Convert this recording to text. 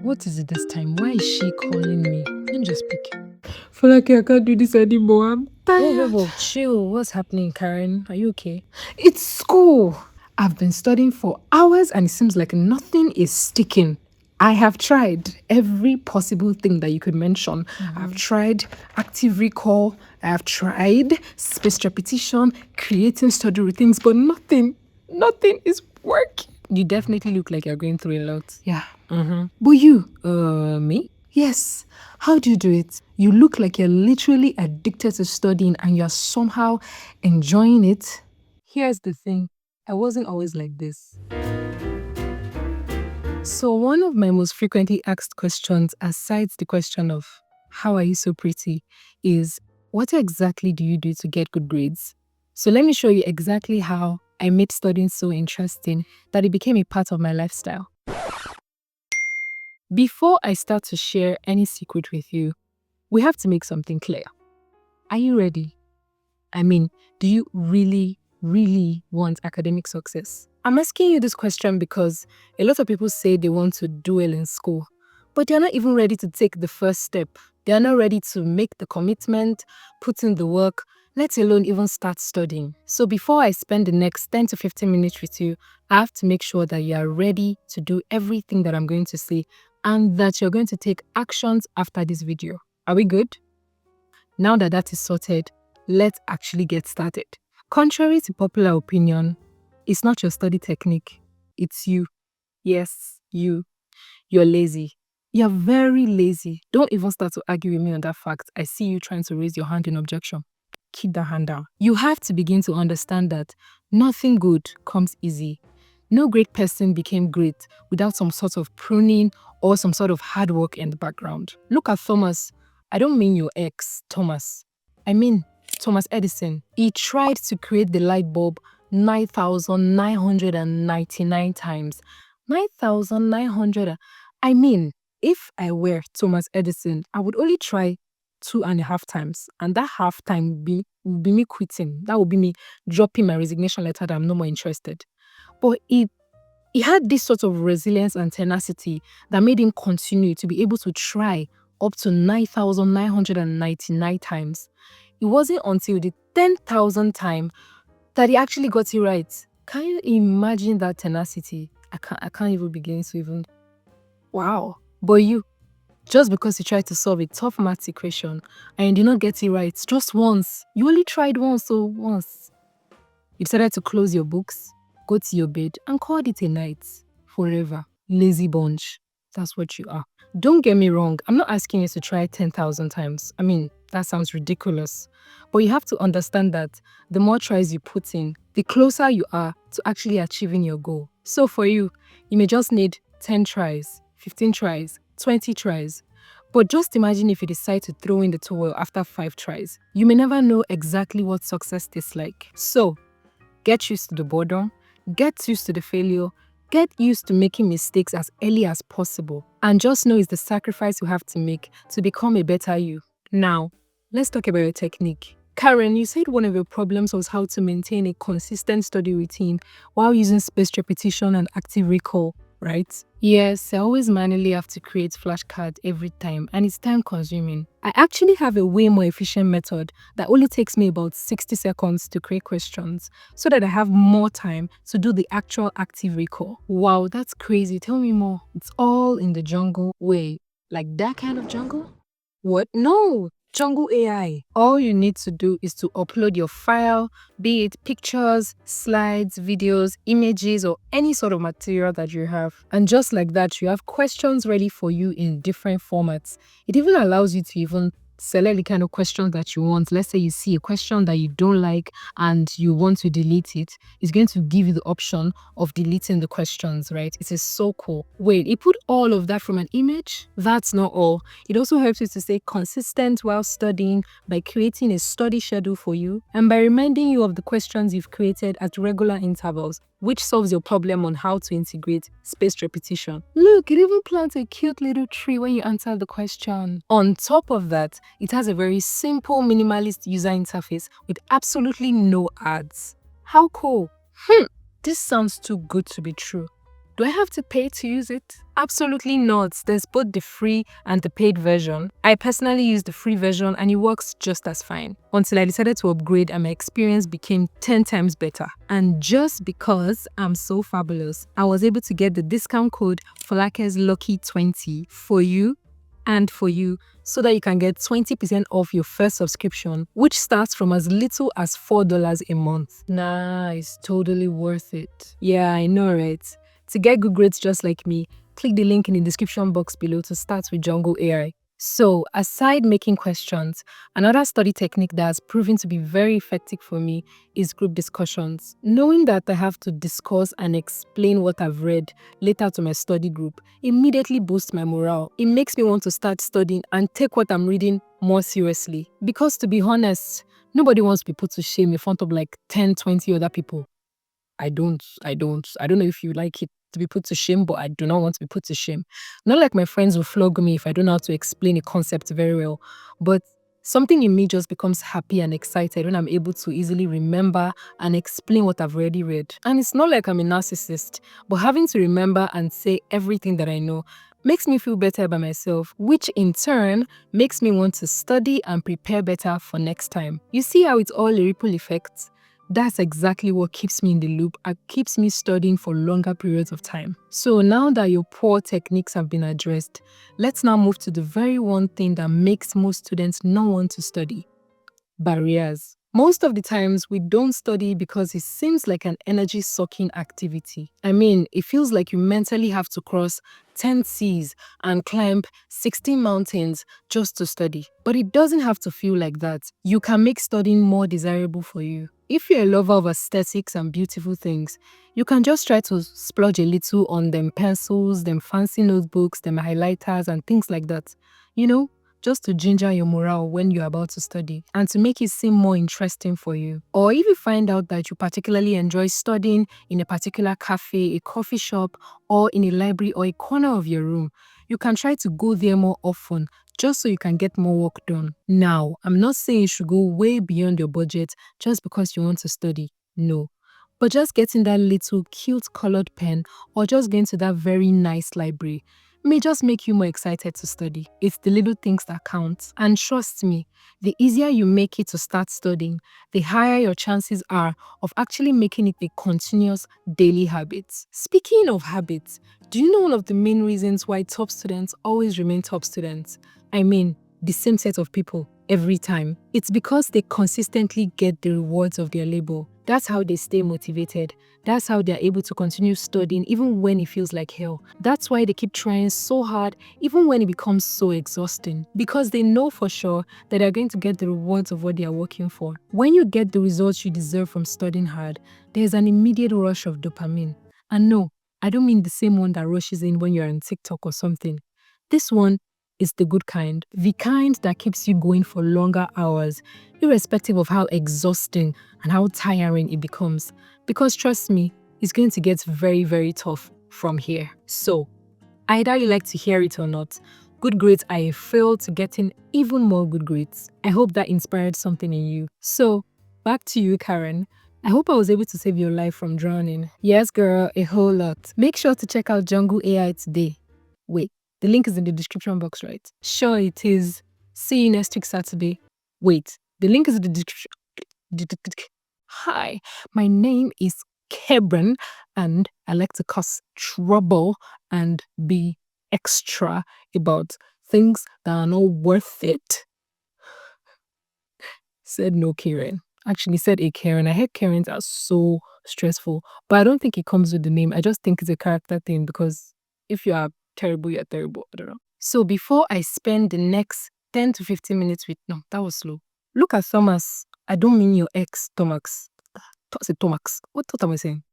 What is it this time? Why is she calling me? Let me just pick. Falaki, I can't do this anymore. I'm tired. Whoa, chill. What's happening, Karen? Are you okay? It's school. I've been studying for hours and it seems like nothing is sticking. I have tried every possible thing that you could mention. I've tried active recall, I have tried spaced repetition, creating study routines, but nothing is working. You definitely look like you're going through a lot. Yeah. But you, Me? yes, how do you do it? You look like you're literally addicted to studying and you're somehow enjoying it. Here's the thing. I wasn't always like this. So one of my most frequently asked questions, aside the question of how are you so pretty, is what exactly do you do to get good grades? So let me show you exactly how I made studying so interesting that it became a part of my lifestyle. Before I start to share any secret with you, we have to make something clear. Are you ready? I mean, do you really want academic success? I'm asking you this question because a lot of people say they want to do well in school, but they're not even ready to take the first step. They're not ready to make the commitment, put in the work, let alone even start studying. So before I spend the next 10 to 15 minutes with you, I have to make sure that you are ready to do everything that I'm going to say and that you're going to take actions after this video. Are we good? Now that that is sorted, let's actually get started. Contrary to popular opinion, it's not your study technique, it's you. Yes, you. You're lazy. You're very lazy. Don't even start to argue with me on that fact. I see you trying to raise your hand in objection. Keep that hand down. You have to begin to understand that nothing good comes easy. No great person became great without some sort of pruning or some sort of hard work in the background. Look at Thomas. I don't mean your ex, Thomas. I mean Thomas Edison. He tried to create the light bulb 9,999 times. 9,900. I mean, if I were Thomas Edison, I would only try 2.5 times, and that half time would be me quitting. That would be me dropping my resignation letter that I'm no more interested. But he had this sort of resilience and tenacity that made him continue to be able to try up to 9,999 times. It wasn't until the 10,000th time that he actually got it right. Can you imagine that tenacity? I can't even begin to even. Wow. But you, just because you tried to solve a tough maths equation and you did not get it right just once, you only tried once, so once. You decided to close your books, go to your bed, and called it a night. Forever. Lazy bunch. That's what you are. Don't get me wrong, I'm not asking you to try 10,000 times. I mean, that sounds ridiculous. But you have to understand that the more tries you put in, the closer you are to actually achieving your goal. So for you, you may just need 10 tries, 15 tries, 20 tries. But just imagine if you decide to throw in the towel after 5 tries. You may never know exactly what success tastes like. So, get used to the boredom, get used to the failure, get used to making mistakes as early as possible, and just know it's the sacrifice you have to make to become a better you. Now, let's talk about your technique. Karen, you said one of your problems was how to maintain a consistent study routine while using spaced repetition and active recall, right? Yes, I always manually have to create flashcards every time and it's time consuming. I actually have a way more efficient method that only takes me about 60 seconds to create questions so that I have more time to do the actual active recall. Wow, that's crazy. Tell me more. It's all in the jungle. Wait, like that kind of jungle? What? No, Jungle AI. All you need to do is to upload your file, be it pictures, slides, videos, images, or any sort of material that you have. And just like that, you have questions ready for you in different formats. It even allows you to even select the kind of questions that you want. Let's say you see a question that you don't like and you want to delete it. It's going to give you the option of deleting the questions, right? It is so cool. Wait, it put all of that from an image? That's not all. It also helps you to stay consistent while studying by creating a study schedule for you and by reminding you of the questions you've created at regular intervals, which solves your problem on how to integrate spaced repetition. Look, it even plants a cute little tree when you answer the question. On top of that, it has a very simple minimalist user interface with absolutely no ads. How cool! This sounds too good to be true. Do I have to pay to use it? Absolutely not. There's both the free and the paid version. I personally use the free version and it works just as fine until I decided to upgrade and my experience became 10 times better. And just because I'm so fabulous, I was able to get the discount code Folake's Lucky 20 for you and for you so that you can get 20% off your first subscription, which starts from as little as $4 a month. Nice, totally worth it. Yeah, I know, right? To get good grades just like me, click the link in the description box below to start with Jungle AI. So, aside making questions, another study technique that has proven to be very effective for me is group discussions. Knowing that I have to discuss and explain what I've read later to my study group immediately boosts my morale. It makes me want to start studying and take what I'm reading more seriously. Because to be honest, nobody wants to be put to shame in front of like 10, 20 other people. I don't. I don't know if you like it to be put to shame, but I do not want to be put to shame. Not like my friends will flog me if I don't know how to explain a concept very well, but something in me just becomes happy and excited when I'm able to easily remember and explain what I've already read. And it's not like I'm a narcissist, but having to remember and say everything that I know makes me feel better by myself, which in turn makes me want to study and prepare better for next time. You see how it's all a ripple effect? That's exactly what keeps me in the loop and keeps me studying for longer periods of time. So now that your poor techniques have been addressed, let's now move to the very one thing that makes most students not want to study: barriers. Most of the times, we don't study because it seems like an energy sucking activity. I mean, it feels like you mentally have to cross 10 seas and climb 16 mountains just to study. But it doesn't have to feel like that. You can make studying more desirable for you. If you're a lover of aesthetics and beautiful things, you can just try to splurge a little on them pencils, them fancy notebooks, them highlighters, and things like that. You know, just to ginger your morale when you're about to study and to make it seem more interesting for you. Or if you find out that you particularly enjoy studying in a particular cafe, a coffee shop, or in a library or a corner of your room, you can try to go there more often just so you can get more work done. Now, I'm not saying you should go way beyond your budget just because you want to study. No. But just getting that little cute colored pen or just going to that very nice library may just make you more excited to study. It's the little things that count. And trust me, the easier you make it to start studying, the higher your chances are of actually making it a continuous daily habit. Speaking of habits, do you know one of the main reasons why top students always remain top students? I mean, the same set of people every time. It's because they consistently get the rewards of their labor. That's how they stay motivated. That's how they're able to continue studying even when it feels like hell. That's why they keep trying so hard even when it becomes so exhausting. Because they know for sure that they're going to get the rewards of what they are working for. When you get the results you deserve from studying hard, there's an immediate rush of dopamine. And no, I don't mean the same one that rushes in when you're on TikTok or something. This one is the good kind. The kind that keeps you going for longer hours, irrespective of how exhausting and how tiring it becomes. Because trust me, it's going to get very, very tough from here. So, either you like to hear it or not, good grades are a fuel to getting even more good grades. I hope that inspired something in you. So, back to you, Karen. I hope I was able to save your life from drowning. Yes, girl, a whole lot. Make sure to check out Jungle AI today. Wait, the link is in the description box, right? Sure, it is. See you next week, Saturday. Wait, the link is in the description. Hi, my name is Kebron, and I like to cause trouble and be extra about things that are not worth it. Said no, Karen. Actually, said a Karen. I heard Karens are so stressful, but I don't think it comes with the name. I just think it's a character thing because if you are terrible, you're terrible. I don't know. So before I spend the next 10 to 15 minutes with, no, that was slow. Look at Thomas. I don't mean your ex, Thomas. Thomas. What am I saying?